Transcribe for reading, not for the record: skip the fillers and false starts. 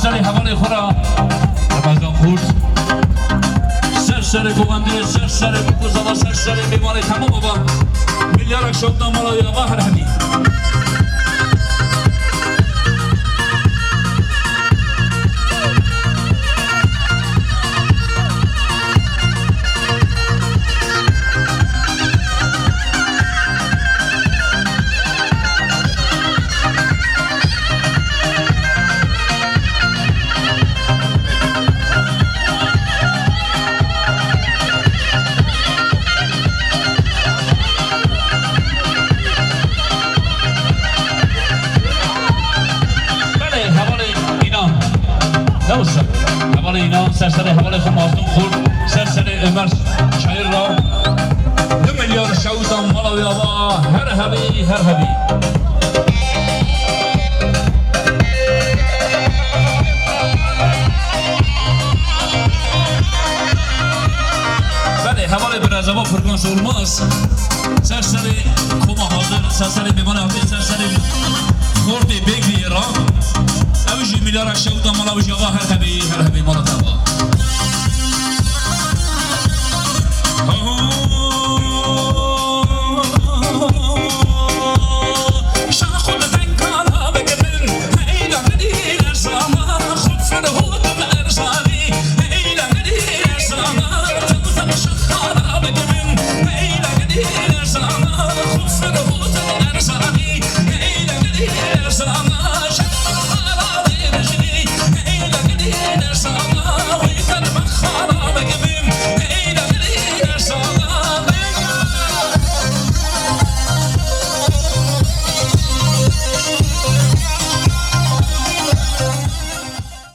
سرسری حوالی خورا رمضان خورد سرسری گوانده سرسری بکوزا و سرسری بیماری تمام با میلیارک شد نامالای آقا هر همی حوالی اینا سرسری حوالی خود مازدون خورد سرسری عمر شایر را 2 میلیارد شعوتان مالاوی آبا هر هبی بله حوالی برزبا فرگانس اولماس سرسری کما حاضر سرسری بیمان حاضر سرسری خوردی بگری را اوشی میلیارد شعوتان مالاوی آبا هر هبی مالا